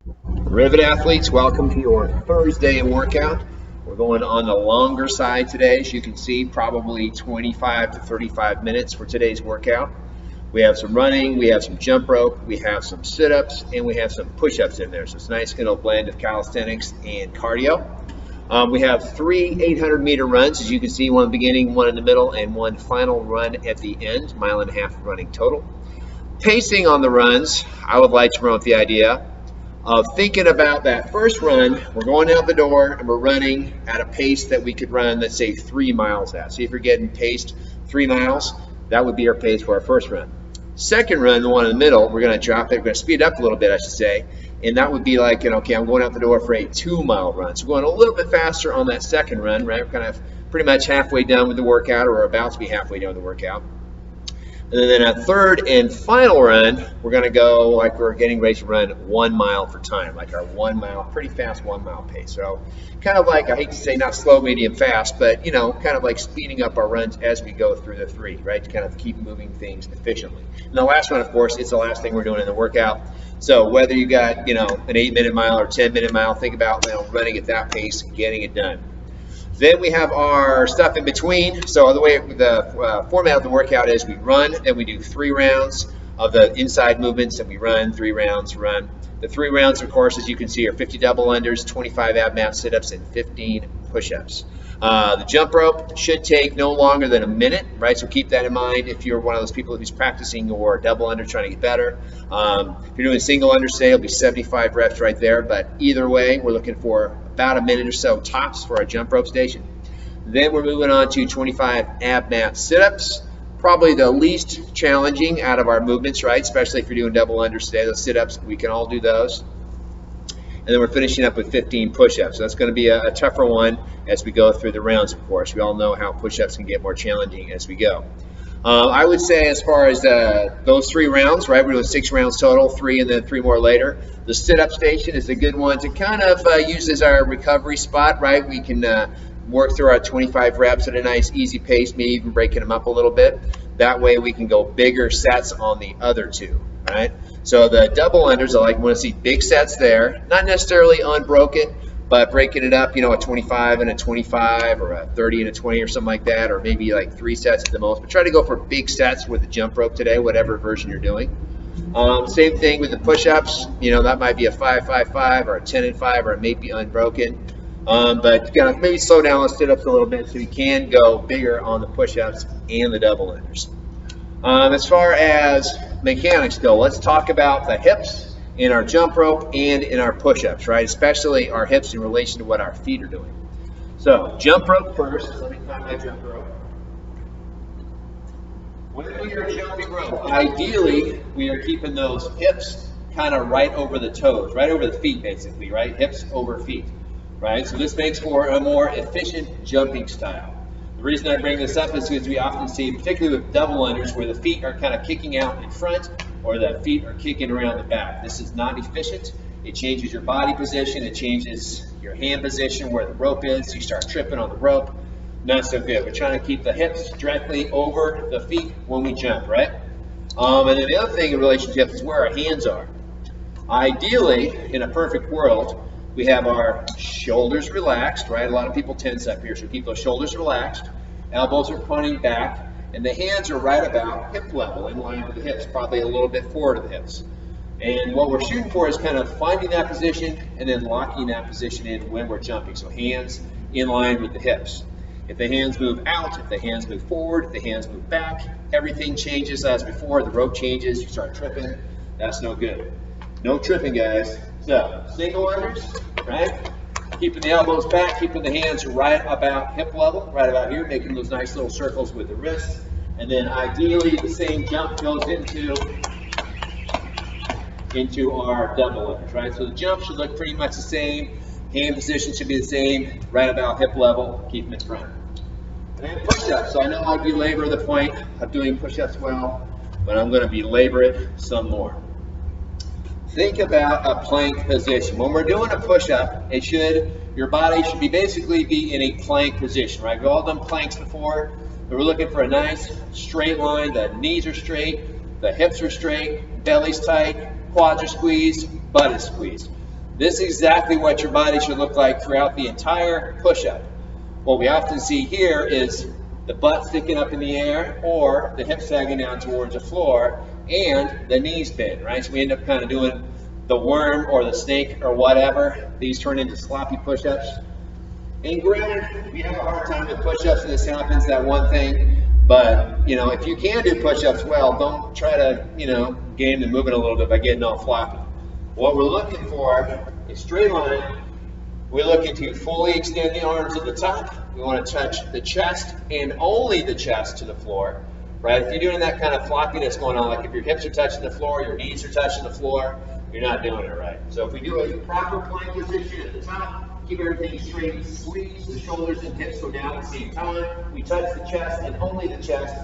Rivet athletes, welcome to your Thursday workout. We're going on the longer side today, as you can see, probably 25 to 35 minutes for today's workout. We have some running, we have some jump rope, we have some sit-ups, and we have some push-ups in there. So it's a nice little blend of calisthenics and cardio. We have three 800-meter runs, as you can see, one in the beginning, one in the middle, and one final run at the end, mile and a half running total. Pacing on the runs, I would like to run with the idea of thinking about that first run. We're going out the door and we're running at a pace that we could run, let's say 3 miles at. So if you're getting paced 3 miles, that would be our pace for our first run. Second run, the one in the middle, we're going to drop it, we're going to speed it up a little bit, I should say, and that would be like, okay, I'm going out the door for a 2-mile run. So going a little bit faster on that second run, right? We're kind of pretty much halfway done with the workout, or about to be halfway done with the workout. And then a third and final run, we're going to go like we're getting ready to run 1 mile for time, like our 1 mile, pretty fast 1 mile pace. So kind of like, I hate to say not slow, medium, fast, but kind of like speeding up our runs as we go through the three, right? To kind of keep moving things efficiently. And the last one, of course, is the last thing we're doing in the workout. So whether you got, an 8-minute mile or 10-minute mile, think about running at that pace and getting it done. Then we have our stuff in between. So the way the format of the workout is we run, then we do 3 rounds of the inside movements, and we run 3 rounds, run. The 3 rounds, of course, as you can see, are 50 double unders, 25 AbMat sit-ups, and 15 push-ups. The jump rope should take no longer than a minute, right? So keep that in mind if you're one of those people who's practicing your double under, trying to get better. If you're doing single under, say, it'll be 75 reps right there. But either way, we're looking for about a minute or so tops for our jump rope station. Then we're moving on to 25 AbMat sit-ups. Probably the least challenging out of our movements, right? Especially if you're doing double under today, those sit-ups, we can all do those. And then we're finishing up with 15 push-ups. So that's going to be a tougher one as we go through the rounds, of course. We all know how push-ups can get more challenging as we go. I would say as far as those 3 rounds, right, we're doing 6 rounds total, 3 and then 3 more later. The sit-up station is a good one to kind of use as our recovery spot, right? We can work through our 25 reps at a nice, easy pace, maybe even breaking them up a little bit. That way we can go bigger sets on the other 2, right? So the double unders, I want to see big sets there, not necessarily unbroken, but breaking it up, a 25 and a 25 or a 30 and a 20 or something like that, or maybe like 3 sets at the most. But try to go for big sets with the jump rope today, whatever version you're doing. Same thing with the push-ups. That might be a 5-5-5 or a 10 and 5 or maybe unbroken. But maybe slow down the sit-ups a little bit so you can go bigger on the push-ups and the double unders. As far as mechanics go, let's talk about the hips in our jump rope and in our push-ups, right? Especially our hips in relation to what our feet are doing. So jump rope first. Let me find my jump rope. When we are jumping rope, ideally we are keeping those hips kind of right over the toes, right over the feet basically, right? Hips over feet, right? So this makes for a more efficient jumping style. The reason I bring this up is because we often see, particularly with double unders, where the feet are kind of kicking out in front or the feet are kicking around the back. This is not efficient. It changes your body position. It changes your hand position where the rope is. You start tripping on the rope. Not so good. We're trying to keep the hips directly over the feet when we jump, right? And then the other thing in relationship is where our hands are. Ideally, in a perfect world, we have our shoulders relaxed, right? A lot of people tense up here, so keep those shoulders relaxed. Elbows are pointing back, and the hands are right about hip level, in line with the hips, probably a little bit forward of the hips. And what we're shooting for is kind of finding that position and then locking that position in when we're jumping. So hands in line with the hips. If the hands move out, if the hands move forward, if the hands move back, everything changes as before. The rope changes, you start tripping. That's no good. No tripping, guys. So, single unders, right? Keeping the elbows back, keeping the hands right about hip level, right about here, making those nice little circles with the wrists. And then ideally the same jump goes into our double unders, right? So the jump should look pretty much the same. Hand position should be the same, right about hip level, keep them in front. And push-ups. So I know I belabor the point of doing push-ups well, but I'm going to belabor it some more. Think about a plank position. When we're doing a push-up, your body should basically be in a plank position, right? We've all done planks before, but we're looking for a nice straight line. The knees are straight, the hips are straight, belly's tight, quads are squeezed, butt is squeezed. This is exactly what your body should look like throughout the entire push-up. What we often see here is the butt sticking up in the air or the hips sagging down towards the floor and the knees bent, right? So we end up kind of doing the worm or the snake or whatever. These turn into sloppy push-ups. And granted, we have a hard time with push-ups and this happens, that one thing. But, if you can do push-ups well, don't try to, game the movement a little bit by getting all floppy. What we're looking for is straight line. We're looking to fully extend the arms at the top. We want to touch the chest and only the chest to the floor, right? If you're doing that kind of floppiness going on, like if your hips are touching the floor, your knees are touching the floor, you're not doing it right. So if we do a proper plank position at the top, keep everything straight and squeeze, the shoulders and hips go down at the same time. We touch the chest and only the chest,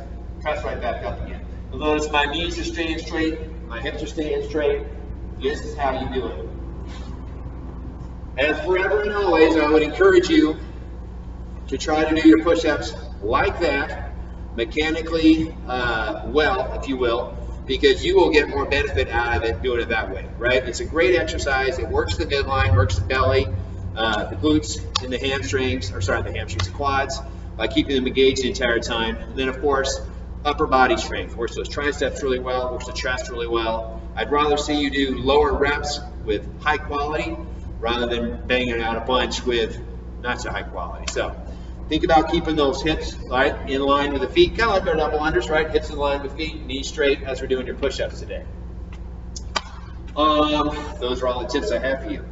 press right back up again. You'll notice my knees are staying straight, my hips are staying straight. This is how you do it. As forever and always, I would encourage you to try to do your push-ups like that, mechanically well, if you will, because you will get more benefit out of it doing it that way, right? It's a great exercise. It works the midline, works the belly, the glutes, and the hamstrings, the quads, by keeping them engaged the entire time. And then, of course, upper body strength. Works those triceps really well, works the chest really well. I'd rather see you do lower reps with high quality rather than banging out a bunch with not so high quality. So think about keeping those hips right in line with the feet, kind of like our double unders, right? Hips in line with feet, knees straight as we're doing your push-ups today. Those are all the tips I have for you.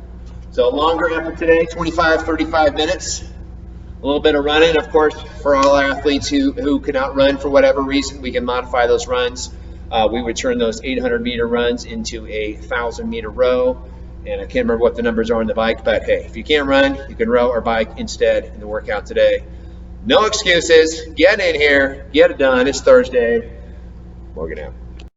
So longer effort today, 25, 35 minutes. A little bit of running, of course, for all athletes who cannot run for whatever reason, we can modify those runs. We would turn those 800-meter runs into a 1,000-meter row. And I can't remember what the numbers are on the bike, but hey, if you can't run, you can row or bike instead in the workout today. No excuses. Get in here. Get it done. It's Thursday. Morgan out.